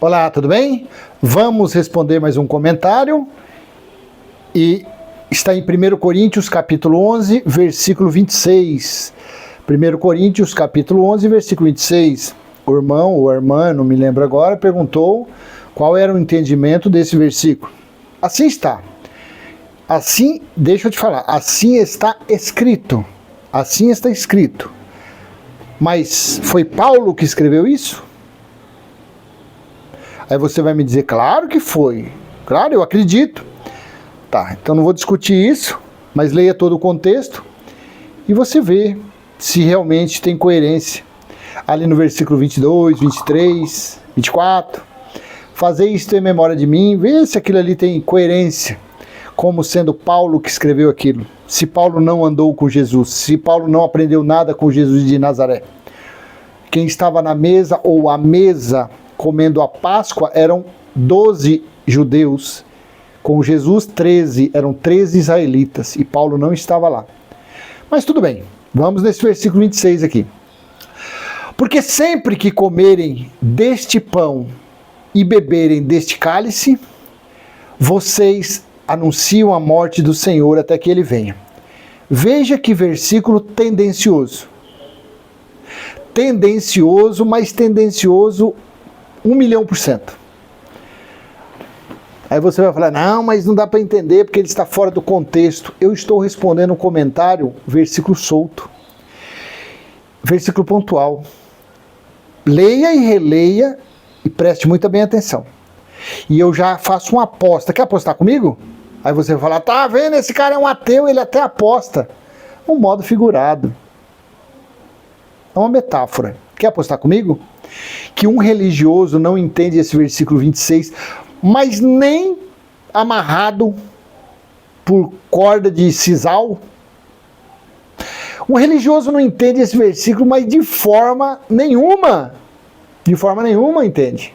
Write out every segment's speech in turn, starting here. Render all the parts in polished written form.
Olá, tudo bem? Vamos responder mais um comentário. E está em 1 Coríntios, capítulo 11, versículo 26. 1 Coríntios, capítulo 11, versículo 26. O irmão ou a irmã, não me lembro agora, perguntou qual era o entendimento desse versículo. Assim está. Assim, deixa eu te falar, assim está escrito. Assim está escrito. Mas foi Paulo que escreveu isso? Aí você vai me dizer, claro que foi. Claro, eu acredito. Tá, então não vou discutir isso, mas leia todo o contexto e você vê se realmente tem coerência. Ali no versículo 22, 23, 24. Fazer isto em memória de mim, vê se aquilo ali tem coerência. Como sendo Paulo que escreveu aquilo. Se Paulo não andou com Jesus, se Paulo não aprendeu nada com Jesus de Nazaré. Quem estava na mesa ou à mesa comendo a Páscoa eram 12 judeus. Com Jesus, 13. Eram 13 israelitas. E Paulo não estava lá. Mas tudo bem. Vamos nesse versículo 26 aqui. Porque sempre que comerem deste pão e beberem deste cálice, vocês anunciam a morte do Senhor até que ele venha. Veja que versículo tendencioso. Tendencioso, mas tendencioso 1.000.000%. Aí você vai falar, não, mas não dá para entender porque ele está fora do contexto. Eu estou respondendo um comentário, versículo solto. Versículo pontual. Leia e releia e preste muita bem atenção. E eu já faço uma aposta. Quer apostar comigo? Aí você vai falar, tá vendo, esse cara é um ateu, ele até aposta. Um modo figurado. É uma metáfora. Quer apostar comigo? Que um religioso não entende esse versículo 26, mas nem amarrado por corda de sisal. Um religioso não entende esse versículo, mas de forma nenhuma. De forma nenhuma entende.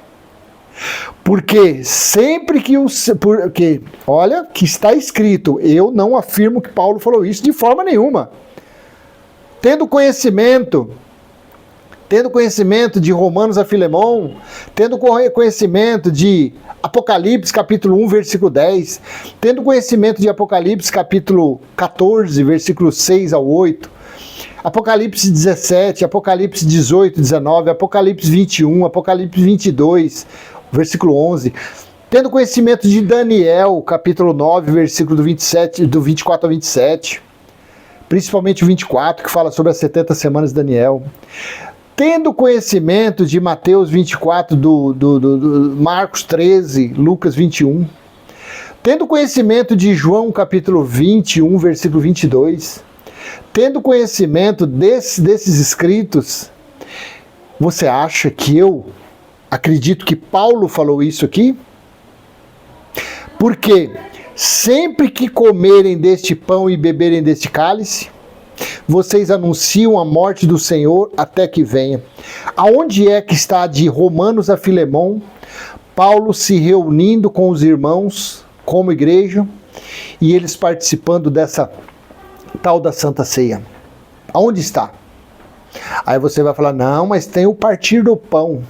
Porque sempre que porque, olha, que está escrito, eu não afirmo que Paulo falou isso de forma nenhuma. Tendo conhecimento de Romanos a Filemon, tendo conhecimento de Apocalipse capítulo 1, versículo 10, tendo conhecimento de Apocalipse capítulo 14, versículo 6 ao 8, Apocalipse 17, Apocalipse 18, 19, Apocalipse 21, Apocalipse 22, versículo 11, tendo conhecimento de Daniel, capítulo 9, versículo do 24 ao 27, principalmente o 24, que fala sobre as 70 semanas de Daniel, tendo conhecimento de Mateus 24, do Marcos 13, Lucas 21, tendo conhecimento de João capítulo 21, versículo 22, tendo conhecimento desses escritos, você acha que eu acredito que Paulo falou isso aqui? Porque sempre que comerem deste pão e beberem deste cálice, vocês anunciam a morte do Senhor até que venha. Aonde é que está de Romanos a Filemon, Paulo se reunindo com os irmãos como igreja e eles participando dessa tal da Santa Ceia? Aonde está? Aí você vai falar, não, mas tem o partir do pão.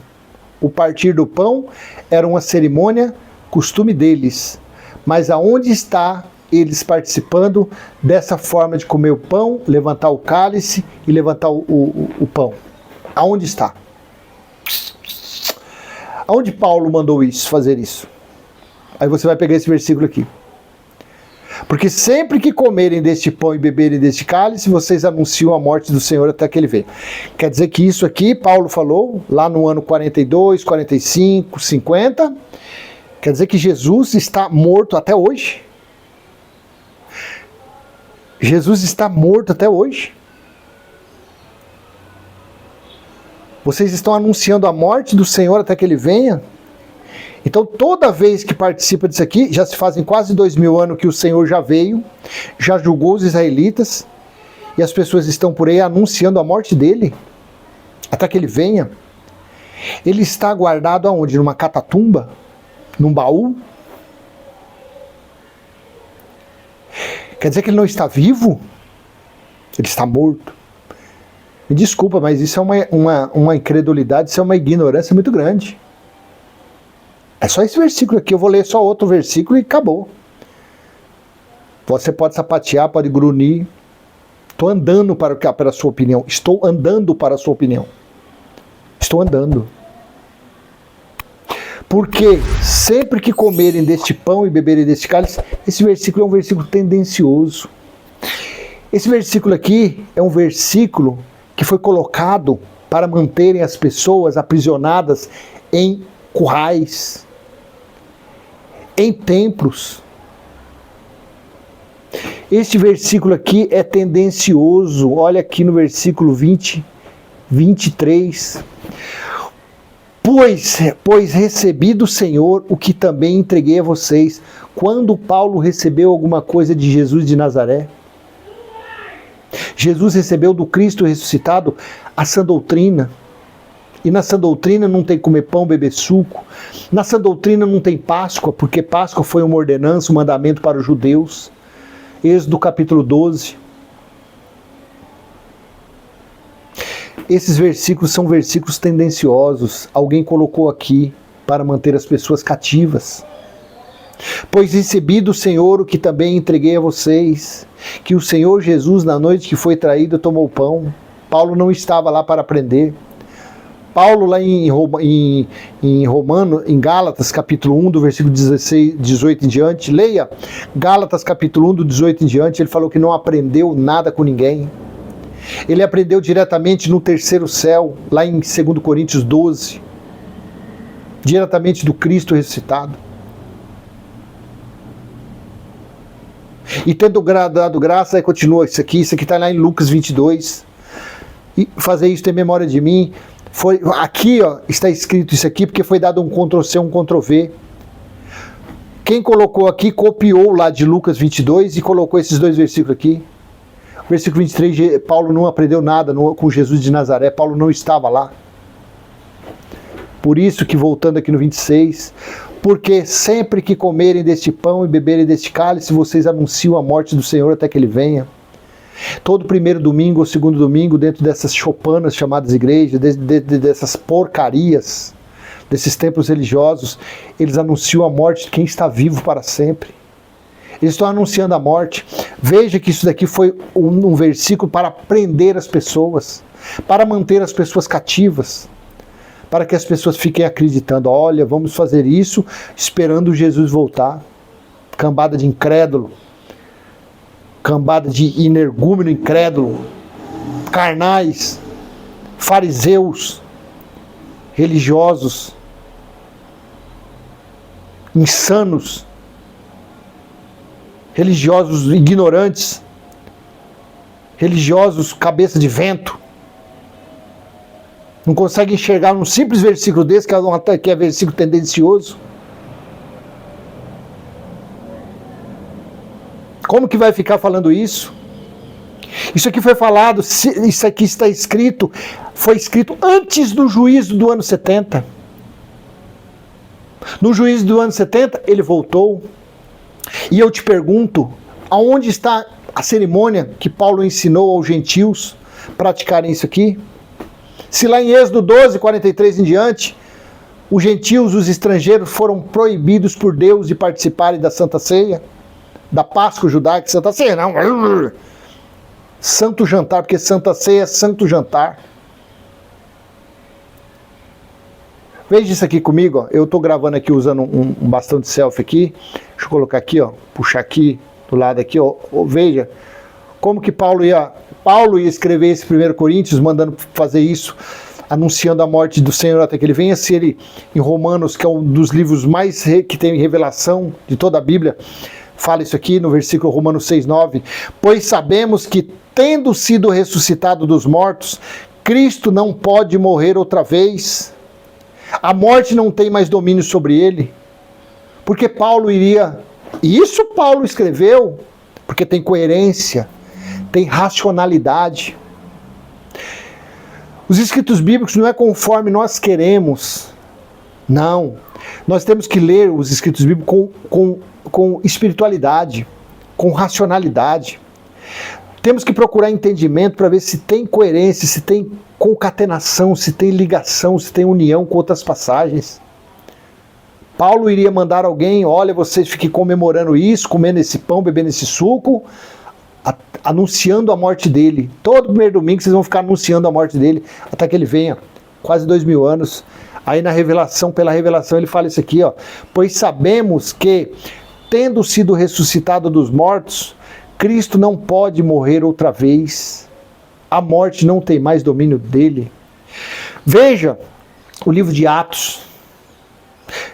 O partir do pão era uma cerimônia, costume deles. Mas aonde está eles participando dessa forma de comer o pão, levantar o cálice e levantar o pão? Aonde está? Aonde Paulo mandou isso, fazer isso? Aí você vai pegar esse versículo aqui. Porque sempre que comerem deste pão e beberem deste cálice, vocês anunciam a morte do Senhor até que ele venha. Quer dizer que isso aqui, Paulo falou, lá no ano 42, 45, 50, quer dizer que Jesus está morto até hoje? Jesus está morto até hoje? Vocês estão anunciando a morte do Senhor até que ele venha? Então toda vez que participa disso aqui, já se fazem quase 2000 anos que o Senhor já veio, já julgou os israelitas, e as pessoas estão por aí anunciando a morte dele, até que ele venha. Ele está guardado aonde? Numa catatumba? Num baú? Quer dizer que ele não está vivo? Ele está morto. Me desculpa, mas isso é uma incredulidade, isso é uma ignorância muito grande. É só esse versículo aqui, eu vou ler só outro versículo e acabou. Você pode sapatear, pode grunir. Estou andando para a sua opinião. Estou andando para a sua opinião. Estou andando. Porque sempre que comerem deste pão e beberem deste cálice, esse versículo é um versículo tendencioso. Esse versículo aqui é um versículo que foi colocado para manterem as pessoas aprisionadas em currais, em templos. Este versículo aqui é tendencioso. Olha aqui no versículo 23. Pois recebi do Senhor o que também entreguei a vocês. Quando Paulo recebeu alguma coisa de Jesus de Nazaré? Jesus recebeu do Cristo ressuscitado a sã doutrina. E na sã doutrina não tem comer pão, beber suco. Na sã doutrina não tem Páscoa, porque Páscoa foi uma ordenança, um mandamento para os judeus. Êxodo capítulo 12. Esses versículos são versículos tendenciosos. Alguém colocou aqui para manter as pessoas cativas. Pois recebi do Senhor o que também entreguei a vocês, que o Senhor Jesus, na noite que foi traído, tomou o pão. Paulo não estava lá para aprender. Paulo lá em Gálatas capítulo 1, do versículo 18 em diante, leia Gálatas capítulo 1, do 18 em diante, ele falou que não aprendeu nada com ninguém. Ele aprendeu diretamente no terceiro céu, lá em 2 Coríntios 12, diretamente do Cristo ressuscitado. E tendo dado graça, aí continua isso aqui está lá em Lucas 22, e fazer isso em memória de mim. Foi, aqui ó, está escrito isso aqui porque foi dado um Ctrl+C, um Ctrl+V. Quem colocou aqui, copiou lá de Lucas 22 e colocou esses dois versículos aqui. Versículo 23, Paulo não aprendeu nada com Jesus de Nazaré, Paulo não estava lá. Por isso que, voltando aqui no 26, porque sempre que comerem deste pão e beberem deste cálice, vocês anunciam a morte do Senhor até que Ele venha. Todo primeiro domingo ou segundo domingo, dentro dessas chopanas chamadas igrejas, dessas porcarias, desses templos religiosos, eles anunciam a morte de quem está vivo para sempre. Eles estão anunciando a morte. Veja que isso daqui foi um versículo para prender as pessoas, para manter as pessoas cativas, para que as pessoas fiquem acreditando, olha, vamos fazer isso esperando Jesus voltar. Cambada de incrédulo, cambada de energúmeno incrédulo, carnais, fariseus, religiosos, insanos, religiosos ignorantes, religiosos cabeça de vento. Não consegue enxergar um simples versículo desse, que é versículo tendencioso. Como que vai ficar falando isso? Isso aqui foi falado, isso aqui está escrito, foi escrito antes do juízo do ano 70. No juízo do ano 70, ele voltou. E eu te pergunto, aonde está a cerimônia que Paulo ensinou aos gentios praticarem isso aqui? Se lá em Êxodo 12, 43 em diante, os gentios, os estrangeiros, foram proibidos por Deus de participarem da Santa Ceia, da Páscoa judaica, Santa Ceia não, Santo Jantar, porque Santa Ceia é Santo Jantar. Veja isso aqui comigo, ó. Eu estou gravando aqui usando um bastão de selfie aqui. Deixa eu colocar aqui, ó, puxar aqui do lado aqui, ó. Veja como que Paulo ia escrever esse 1 Coríntios, mandando fazer isso, anunciando a morte do Senhor até que Ele venha. Se ele, em Romanos, que é um dos livros mais que tem revelação de toda a Bíblia, fala isso aqui no versículo Romanos 6:9. Pois sabemos que, tendo sido ressuscitado dos mortos, Cristo não pode morrer outra vez. A morte não tem mais domínio sobre ele. Porque Paulo iria... Isso Paulo escreveu porque tem coerência, tem racionalidade. Os escritos bíblicos não é conforme nós queremos. Não. Nós temos que ler os escritos bíblicos com espiritualidade, com racionalidade. Temos que procurar entendimento para ver se tem coerência, se tem concatenação, se tem ligação, se tem união com outras passagens. Paulo iria mandar alguém, olha, vocês fiquem comemorando isso, comendo esse pão, bebendo esse suco, anunciando a morte dele. Todo primeiro domingo vocês vão ficar anunciando a morte dele, até que ele venha. Quase 2000 anos. Aí na revelação, pela revelação, ele fala isso aqui, ó. Pois sabemos que, tendo sido ressuscitado dos mortos, Cristo não pode morrer outra vez. A morte não tem mais domínio dele. Veja o livro de Atos.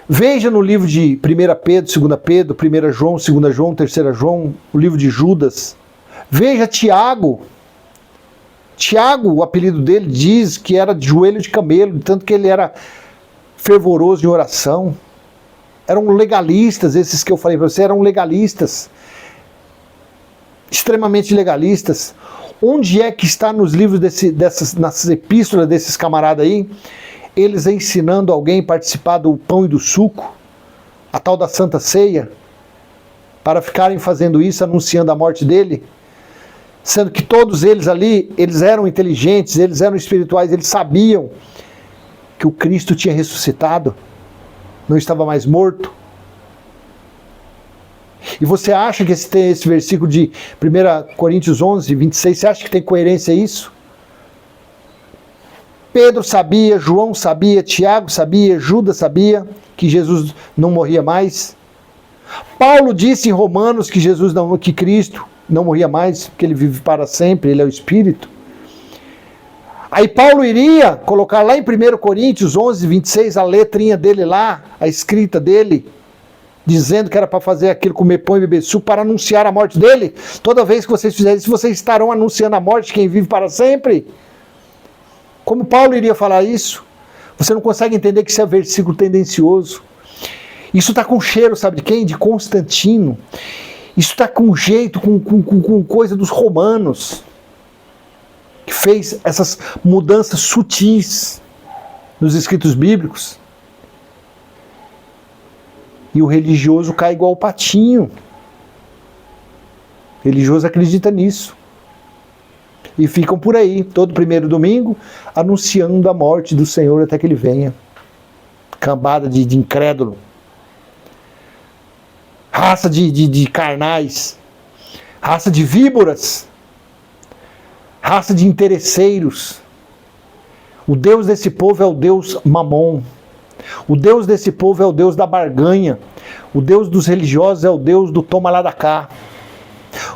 Veja no livro de 1 Pedro, 2 Pedro, 1 João, 2 João, 3 João, o livro de Judas. Veja Tiago. Tiago, o apelido dele, diz que era de joelho de camelo, tanto que ele era fervoroso em oração. Eram legalistas, esses que eu falei para você, eram legalistas. Extremamente legalistas. Onde é que está nos livros nessas epístolas desses camaradas aí, eles ensinando alguém a participar do pão e do suco, a tal da Santa Ceia, para ficarem fazendo isso, anunciando a morte dele? Sendo que todos eles ali, eles eram inteligentes, eles eram espirituais, eles sabiam que o Cristo tinha ressuscitado, não estava mais morto. E você acha que esse versículo de 1 Coríntios 11, 26, você acha que tem coerência isso? Pedro sabia, João sabia, Tiago sabia, Judas sabia que Jesus não morria mais. Paulo disse em Romanos que Cristo não morria mais, que ele vive para sempre, ele é o Espírito. Aí Paulo iria colocar lá em 1 Coríntios 11, 26, a letrinha dele lá, a escrita dele, dizendo que era para fazer aquilo, comer pão e beber suco, para anunciar a morte dele. Toda vez que vocês fizerem isso, vocês estarão anunciando a morte de quem vive para sempre. Como Paulo iria falar isso? Você não consegue entender que isso é versículo tendencioso. Isso está com cheiro, sabe de quem? De Constantino. Isso está com jeito, com coisa dos romanos, que fez essas mudanças sutis nos escritos bíblicos. E o religioso cai igual o patinho. O religioso acredita nisso. E ficam por aí, todo primeiro domingo, anunciando a morte do Senhor até que ele venha. Cambada de incrédulo. Raça de carnais. Raça de víboras. Raça de interesseiros. O Deus desse povo é o Deus Mamon. O Deus desse povo é o Deus da barganha. O Deus dos religiosos é o Deus do toma lá da cá.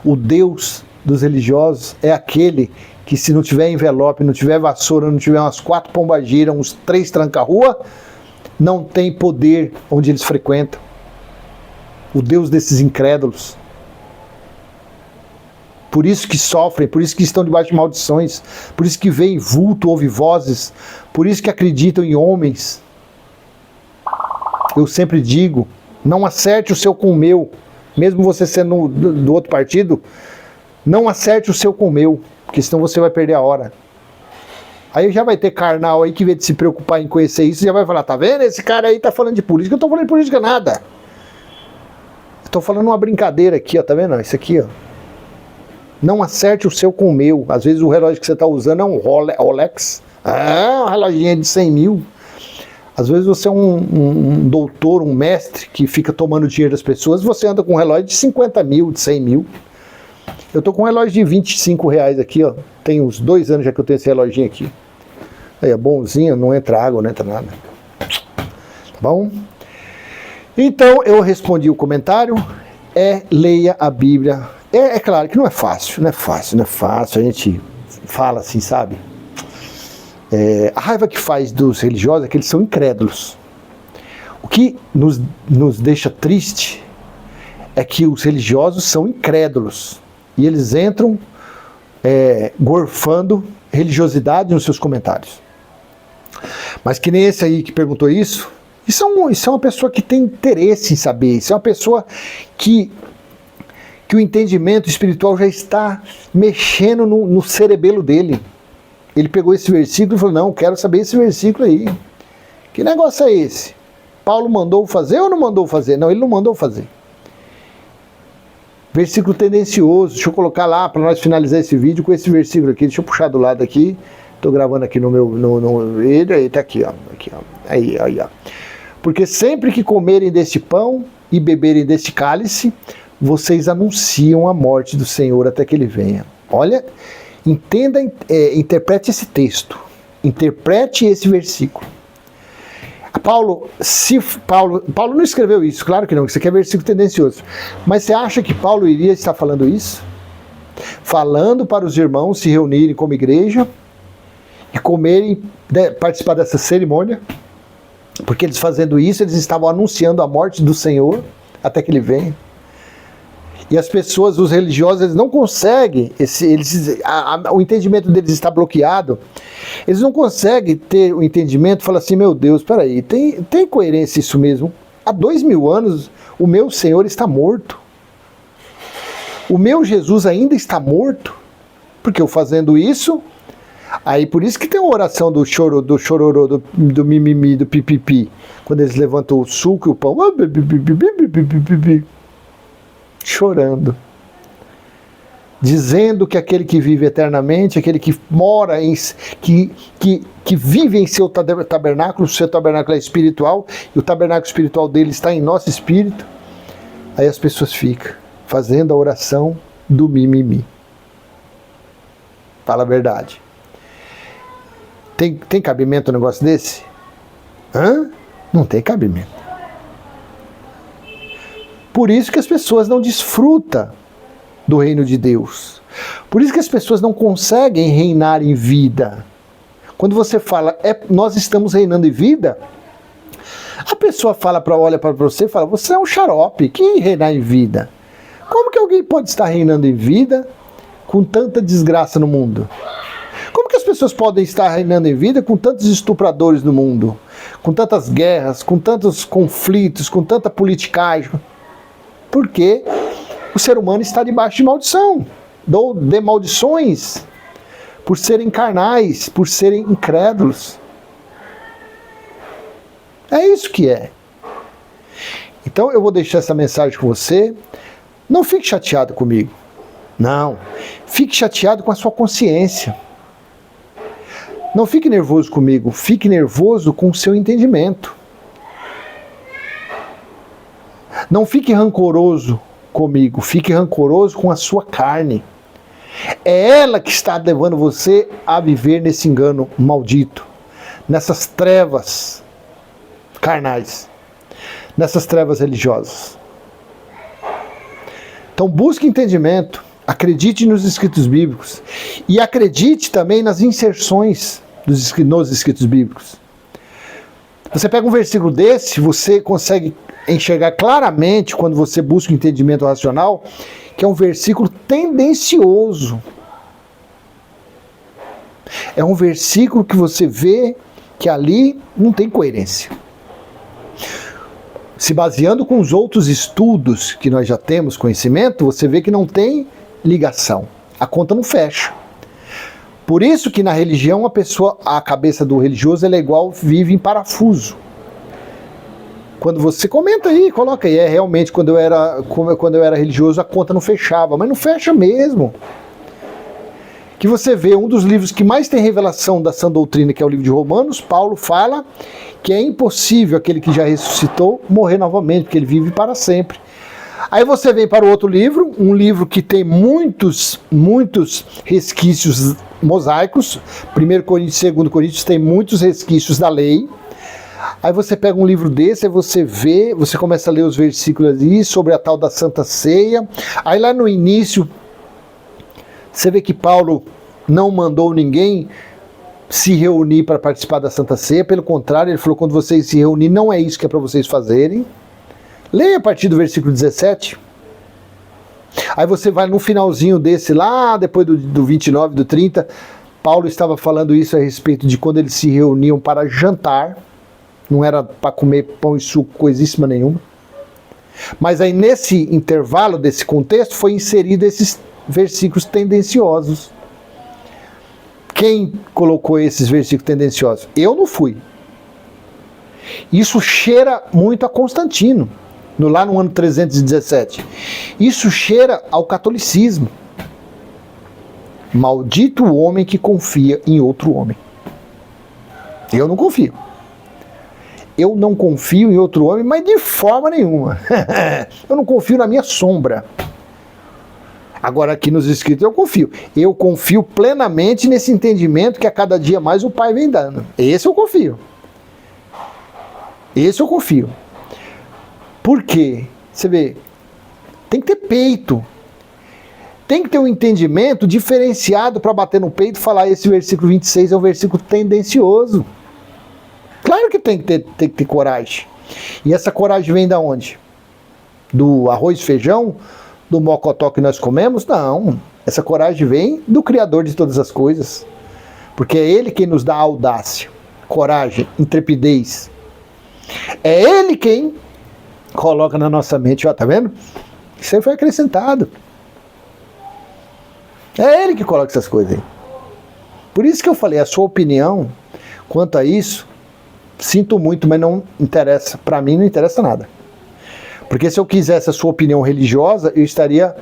O Deus dos religiosos é aquele que, se não tiver envelope, não tiver vassoura, não tiver umas 4 pombagiras, uns 3 tranca-rua, não tem poder onde eles frequentam. O Deus desses incrédulos. Por isso que sofrem, por isso que estão debaixo de maldições, por isso que veem vulto, ouvem vozes, por isso que acreditam em homens. Eu sempre digo, não acerte o seu com o meu, mesmo você sendo do outro partido, não acerte o seu com o meu, porque senão você vai perder a hora. Aí já vai ter carnal aí que, em vez de se preocupar em conhecer isso, já vai falar, tá vendo? Esse cara aí tá falando de política. Eu tô falando de política nada. Eu tô falando uma brincadeira aqui, ó, tá vendo? Isso aqui, ó. Não acerte o seu com o meu. Às vezes o relógio que você tá usando é um Rolex. Ah, uma reloginha de 100 mil. Às vezes você é um doutor, um mestre que fica tomando dinheiro das pessoas, você anda com um relógio de 50 mil, de 100 mil. Eu tô com um relógio de 25 reais aqui, ó. Tem uns 2 anos já que eu tenho esse reloginho aqui. Aí é bonzinho, não entra água, não entra nada. Tá bom? Então eu respondi o comentário. Leia a Bíblia. É claro que não é fácil, não é fácil. A gente fala assim, sabe? A raiva que faz dos religiosos é que eles são incrédulos. O que nos deixa triste é que os religiosos são incrédulos. E eles entram gorfando religiosidade nos seus comentários. Mas que nem esse aí que perguntou isso é uma pessoa que tem interesse em saber. Isso é uma pessoa que o entendimento espiritual já está mexendo no cerebelo dele. Ele pegou esse versículo e falou, não, quero saber esse versículo aí. Que negócio é esse? Paulo mandou fazer ou não mandou fazer? Não, ele não mandou fazer. Versículo tendencioso. Deixa eu colocar lá para nós finalizar esse vídeo com esse versículo aqui. Deixa eu puxar do lado aqui. Estou gravando aqui no meu... Ele aí, tá aqui, ó. Aqui, ó. Aí, ó. Porque sempre que comerem deste pão e beberem deste cálice, vocês anunciam a morte do Senhor até que ele venha. Olha, entenda, interprete esse texto, interprete esse versículo. Paulo não escreveu isso, claro que não, isso aqui é versículo tendencioso. Mas você acha que Paulo iria estar falando isso? Falando para os irmãos se reunirem como igreja e comerem, participar dessa cerimônia? Porque eles fazendo isso, eles estavam anunciando a morte do Senhor até que ele venha. E as pessoas, os religiosos, eles não conseguem, o entendimento deles está bloqueado, eles não conseguem ter o entendimento e falar assim, meu Deus, peraí, tem coerência isso mesmo? Há 2000 anos o meu Senhor está morto. O meu Jesus ainda está morto. Porque eu fazendo isso, aí por isso que tem a oração do chororô, do mimimi, do pipipi, quando eles levantam o suco e o pão, chorando, dizendo que aquele que vive eternamente, aquele que mora que vive em seu tabernáculo é espiritual, e o tabernáculo espiritual dele está em nosso espírito. Aí as pessoas ficam fazendo a oração do mimimi. Fala a verdade. Tem cabimento um negócio desse? Não tem cabimento. Por isso que as pessoas não desfrutam do reino de Deus. Por isso que as pessoas não conseguem reinar em vida. Quando você fala, nós estamos reinando em vida, a pessoa olha para você e fala, você é um xarope, que reinar em vida? Como que alguém pode estar reinando em vida com tanta desgraça no mundo? Como que as pessoas podem estar reinando em vida com tantos estupradores no mundo? Com tantas guerras, com tantos conflitos, com tanta politicagem? Porque o ser humano está debaixo de maldição, de maldições, por serem carnais, por serem incrédulos. É isso que é. Então eu vou deixar essa mensagem com você. Não fique chateado comigo. Não. Fique chateado com a sua consciência. Não fique nervoso comigo. Fique nervoso com o seu entendimento. Não fique rancoroso comigo, fique rancoroso com a sua carne. É ela que está levando você a viver nesse engano maldito, nessas trevas carnais, nessas trevas religiosas. Então busque entendimento, acredite nos escritos bíblicos e acredite também nas inserções nos escritos bíblicos. Você pega um versículo desse, você consegue enxergar claramente, quando você busca o entendimento racional, que é um versículo tendencioso. É um versículo que você vê que ali não tem coerência. Se baseando com os outros estudos que nós já temos conhecimento, você vê que não tem ligação. A conta não fecha. Por isso que na religião a cabeça do religioso ela é igual, vive em parafuso. Quando você comenta aí, coloca aí, realmente quando eu era religioso a conta não fechava, mas não fecha mesmo. Que você vê um dos livros que mais tem revelação da sã doutrina, que é o livro de Romanos, Paulo fala que é impossível aquele que já ressuscitou morrer novamente, porque ele vive para sempre. Aí você vem para o outro livro, um livro que tem muitos resquícios mosaicos, 1 Coríntios e 2 Coríntios tem muitos resquícios da lei. Aí você pega um livro desse, aí você vê, você começa a ler os versículos ali sobre a tal da Santa Ceia. Aí lá no início, você vê que Paulo não mandou ninguém se reunir para participar da Santa Ceia. Pelo contrário, ele falou, quando vocês se reunirem, não é isso que é para vocês fazerem. Leia a partir do versículo 17. Aí você vai no finalzinho desse, lá depois do 29, do 30, Paulo estava falando isso a respeito de quando eles se reuniam para jantar. Não era para comer pão e suco, coisíssima nenhuma. Mas aí nesse intervalo desse contexto foi inserido esses versículos tendenciosos. Quem colocou esses versículos tendenciosos? Eu não fui. Isso cheira muito a Constantino, lá no ano 317. Isso cheira ao catolicismo. Maldito o homem que confia em outro homem. Eu não confio. Eu não confio em outro homem, mas de forma nenhuma. Eu não confio na minha sombra. Agora aqui nos escritos eu confio. Eu confio plenamente nesse entendimento que a cada dia mais o Pai vem dando. Esse eu confio. Esse eu confio. Por quê? Você vê, tem que ter peito. Tem que ter um entendimento diferenciado para bater no peito e falar esse versículo 26 é um versículo tendencioso. Claro que tem que ter coragem. E essa coragem vem da onde? Do arroz e feijão? Do mocotó que nós comemos? Não. Essa coragem vem do Criador de todas as coisas. Porque é Ele quem nos dá audácia, coragem, intrepidez. É Ele quem coloca na nossa mente, ó, tá vendo? Isso aí foi acrescentado. É Ele que coloca essas coisas aí. Por isso que eu falei, a sua opinião quanto a isso, sinto muito, mas não interessa. Para mim não interessa nada. Porque se eu quisesse a sua opinião religiosa, eu estaria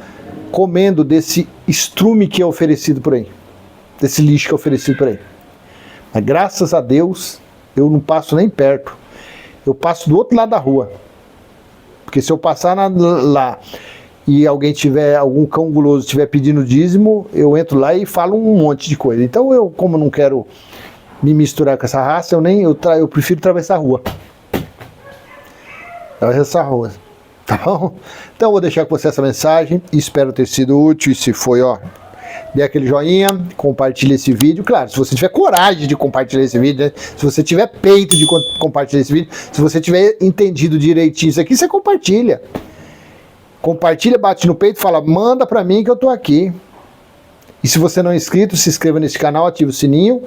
comendo desse estrume que é oferecido por aí. Desse lixo que é oferecido por aí. Mas graças a Deus, eu não passo nem perto. Eu passo do outro lado da rua. Porque se eu passar lá e alguém tiver, algum cão guloso estiver pedindo dízimo, eu entro lá e falo um monte de coisa. Então eu, como não quero me misturar com essa raça, eu prefiro atravessar a rua. Atravessar a rua. Tá bom? Então eu vou deixar com você essa mensagem. Espero ter sido útil. E se foi, ó, dê aquele joinha, compartilhe esse vídeo. Claro, se você tiver coragem de compartilhar esse vídeo, né? Se você tiver peito de compartilhar esse vídeo, se você tiver entendido direitinho isso aqui, você compartilha. Compartilha, bate no peito e fala, manda pra mim que eu tô aqui. E se você não é inscrito, se inscreva nesse canal, ative o sininho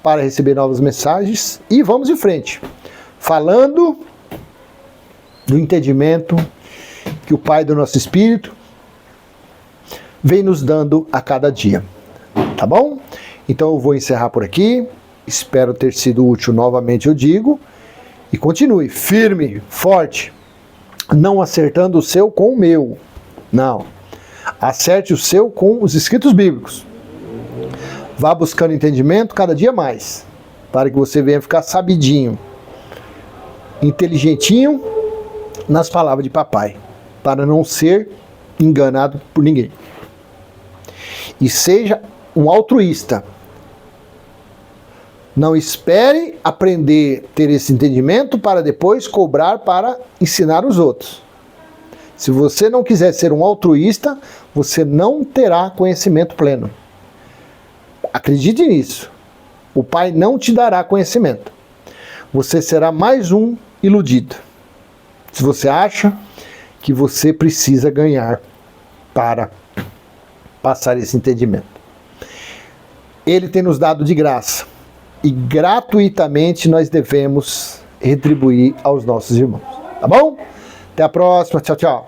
para receber novas mensagens. E vamos em frente. Falando do entendimento que o Pai do nosso Espírito vem nos dando a cada dia. Tá bom? Então eu vou encerrar por aqui. Espero ter sido útil novamente, eu digo. E continue firme, forte. Não acertando o seu com o meu. Não. Acerte o seu com os escritos bíblicos. Vá buscando entendimento cada dia mais. Para que você venha ficar sabidinho. Inteligentinho nas palavras de papai. Para não ser enganado por ninguém. E seja um altruísta. Não espere aprender, ter esse entendimento para depois cobrar para ensinar os outros. Se você não quiser ser um altruísta, você não terá conhecimento pleno. Acredite nisso. O Pai não te dará conhecimento. Você será mais um iludido. Se você acha que você precisa ganhar para passar esse entendimento. Ele tem nos dado de graça. E gratuitamente nós devemos retribuir aos nossos irmãos. Tá bom? Até a próxima. Tchau, tchau.